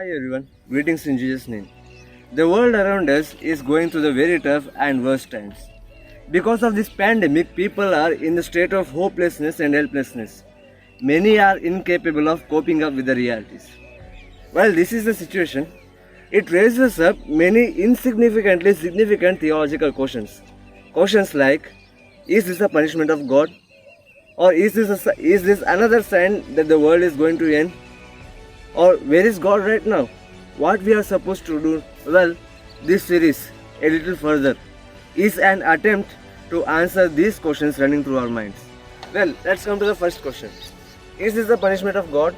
Hi everyone, greetings in Jesus' name. The world around us is going through the very tough and worst times. Because of this pandemic, people are in the state of hopelessness and helplessness. Many are incapable of coping up with the realities. While this is the situation, it raises up many insignificantly significant theological questions. Questions like, is this a punishment of God? Or is this another sign that the world is going to end? Or where is God right now? What we are supposed to do? Well, this series, a little further, is an attempt to answer these questions running through our minds. Well, let's come to the first question. Is this the punishment of God?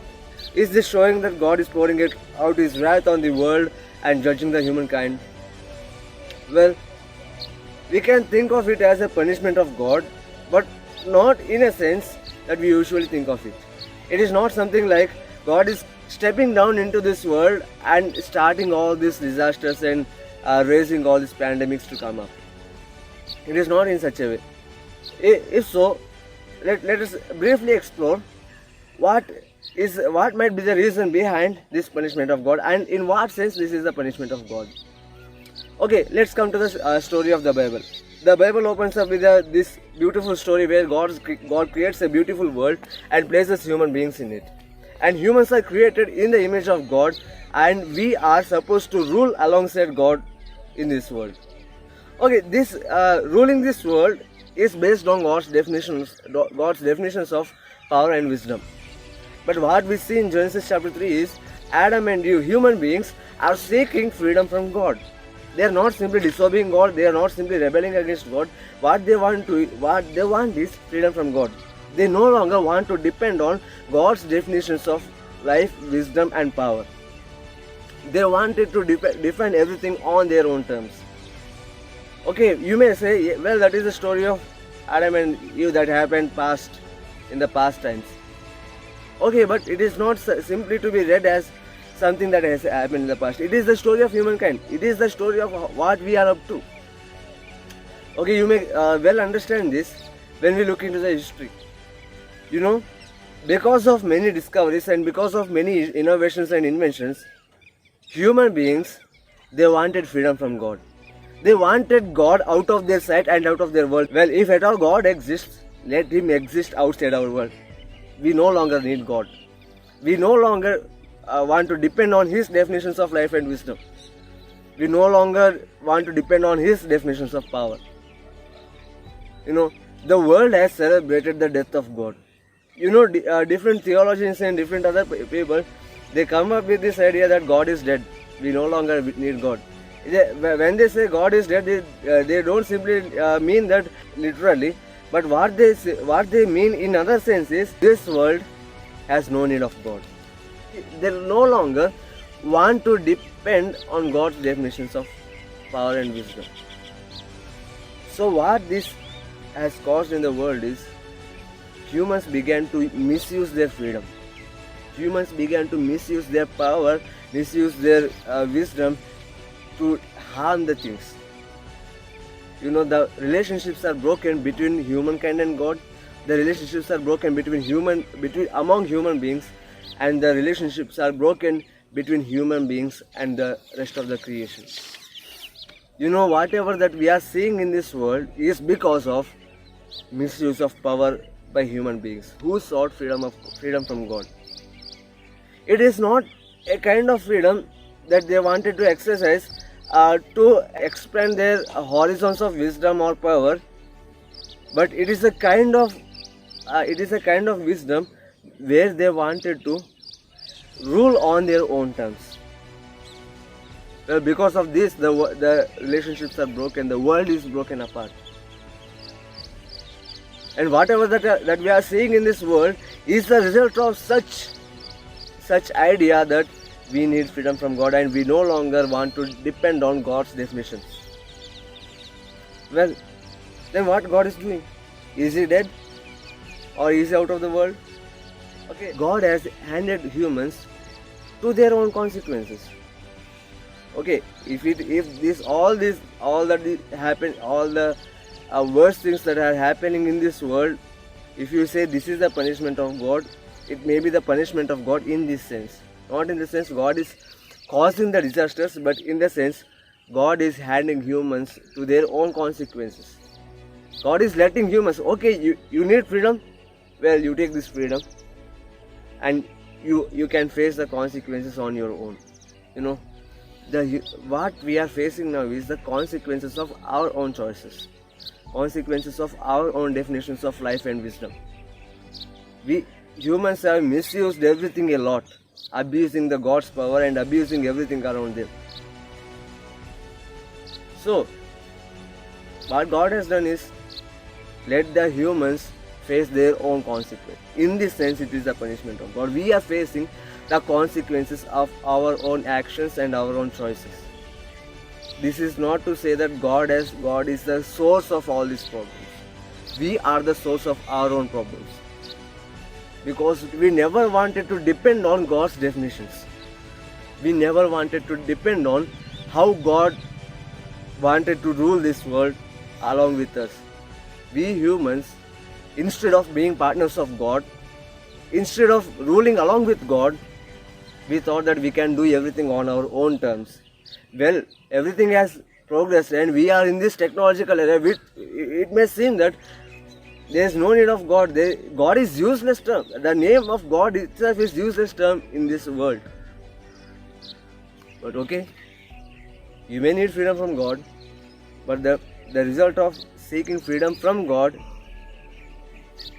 Is this showing that God is pouring it out His wrath on the world and judging the humankind? Well, we can think of it as a punishment of God, but not in a sense that we usually think of it. It is not something like God is stepping down into this world and starting all these disasters and raising all these pandemics to come up. It is not in such a way. If so, let us briefly explore what might be the reason behind this punishment of God and in what sense this is the punishment of God. Okay, let's come to the story of the Bible. The Bible opens up with this beautiful story where God creates a beautiful world and places human beings in it. And humans are created in the image of God, and we are supposed to rule alongside God in this world. Okay, this ruling this world is based on God's definitions of power and wisdom. But what we see in Genesis chapter 3 is Adam and Eve, human beings, are seeking freedom from God. They are not simply disobeying God, they are not simply rebelling against God. What they want is freedom from God. They no longer want to depend on God's definitions of life, wisdom and power. They wanted to define everything on their own terms. Okay, you may say, well, that is the story of Adam and Eve that happened in the past times. Okay, but it is not simply to be read as something that has happened in the past. It is the story of humankind. It is the story of what we are up to. Okay, you may well understand this when we look into the history. You know, because of many discoveries and because of many innovations and inventions, human beings, they wanted freedom from God. They wanted God out of their sight and out of their world. Well, if at all God exists, let Him exist outside our world. We no longer need God. We no longer want to depend on His definitions of life and wisdom. We no longer want to depend on His definitions of power. You know, the world has celebrated the death of God. You know, different theologians and different other people, they come up with this idea that God is dead. We no longer need God. When they say God is dead, they don't simply mean that literally, but what they mean in other sense is this world has no need of God. They no longer want to depend on God's definitions of power and wisdom. So what this has caused in the world is humans began to misuse their freedom. Humans began to misuse their power, misuse their wisdom to harm the things. You know, the relationships are broken between humankind and God. The relationships are broken among human beings, and the relationships are broken between human beings and the rest of the creation. You know, whatever that we are seeing in this world is because of misuse of power by human beings who sought freedom from God. It is not a kind of freedom that they wanted to exercise to expand their horizons of wisdom or power, but it is a kind of wisdom where they wanted to rule on their own terms. Well, because of this, the relationships are broken. The world is broken apart. And whatever that we are seeing in this world is the result of such idea that we need freedom from God and we no longer want to depend on God's definitions. Well, then what God is doing? Is He dead? Or is He out of the world? Okay, God has handed humans to their own consequences. Okay, all the worst things that are happening in this world, if you say this is the punishment of God, it may be the punishment of God in this sense. Not in the sense God is causing the disasters, but in the sense God is handing humans to their own consequences. God is letting humans, okay, you need freedom, well, you take this freedom and you can face the consequences on your own. What we are facing now is the consequences of our own choices, consequences of our own definitions of life and wisdom. We humans have misused everything a lot, abusing the God's power and abusing everything around them. So what God has done is let the humans face their own consequence. In this sense, it is the punishment of God. We are facing the consequences of our own actions and our own choices. This is not to say that God is the source of all these problems. We are the source of our own problems, because we never wanted to depend on God's definitions. We never wanted to depend on how God wanted to rule this world along with us. We humans, instead of being partners of God, instead of ruling along with God, we thought that we can do everything on our own terms. Well, everything has progressed and we are in this technological era. It may seem that there is no need of God. God is useless term. The name of God itself is useless term in this world. But okay, you may need freedom from God, but the result of seeking freedom from God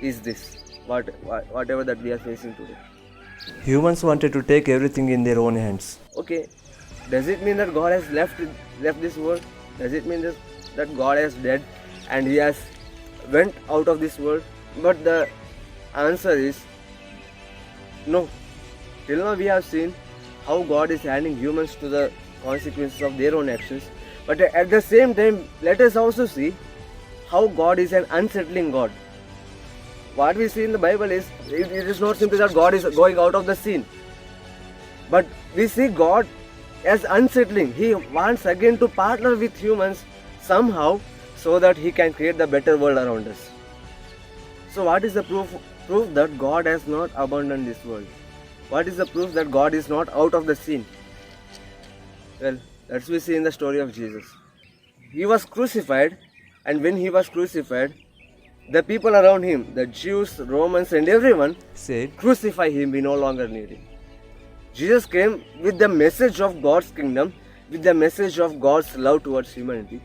is this, whatever that we are facing today. Humans wanted to take everything in their own hands. Okay, does it mean that God has left this world? Does it mean that God is dead and He has went out of this world? But the answer is no. Till now we have seen how God is handing humans to the consequences of their own actions. But at the same time, let us also see how God is an unsettling God. What we see in the Bible is, it is not simply that God is going out of the scene, but we see God as unsettling. He wants again to partner with humans somehow so that He can create the better world around us. So what is the proof that God has not abandoned this world? What is the proof that God is not out of the scene? Well, that's we see in the story of Jesus. He was crucified, and when He was crucified, the people around Him, the Jews, Romans and everyone said, crucify Him, we no longer need Him. Jesus came with the message of God's kingdom, with the message of God's love towards humanity.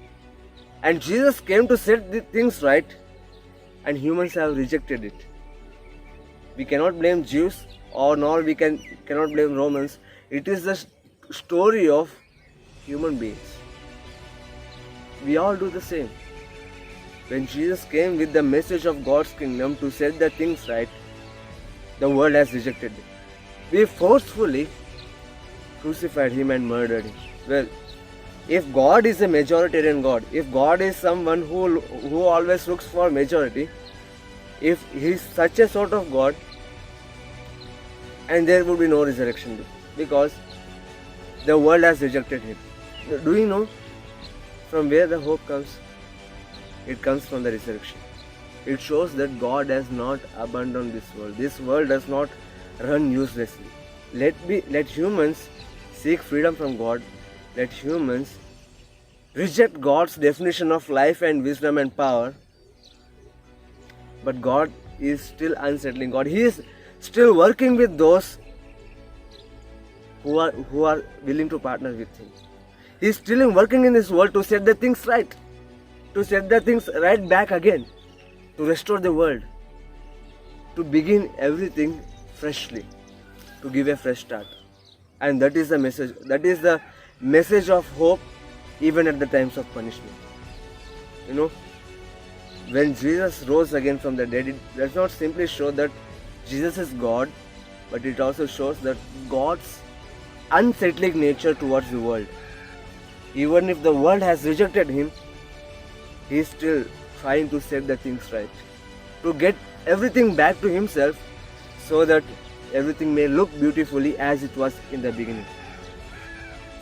And Jesus came to set the things right, and humans have rejected it. We cannot blame Jews, or nor we cannot blame Romans. It is the story of human beings. We all do the same. When Jesus came with the message of God's kingdom to set the things right, the world has rejected it. We forcefully crucified Him and murdered Him. Well, if God is a majoritarian God, if God is someone who always looks for majority, if He is such a sort of God, and there would be no resurrection, because the world has rejected Him. Do you know from where the hope comes? It comes from the resurrection. It shows that God has not abandoned this world. This world does not run uselessly. Let humans seek freedom from God. Let humans reject God's definition of life and wisdom and power. But God is still unsettling God. He is still working with those who are willing to partner with Him. He is still working in this world to set the things right. To set the things right back again, to restore the world, to begin everything freshly, to give a fresh start. And that is the message. That is the message of hope even at the times of punishment. When Jesus rose again from the dead, it does not simply show that Jesus is God, but it also shows that God's unsettling nature towards the world. Even if the world has rejected Him, He is still trying to set the things right, to get everything back to Himself so that everything may look beautifully as it was in the beginning.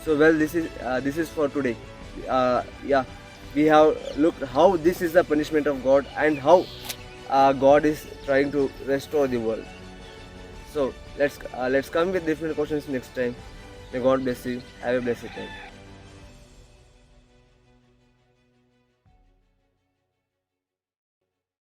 So well, this is for today. We have looked how this is the punishment of God and how God is trying to restore the world. So let's come with different questions next time. May God bless you. Have a blessed day.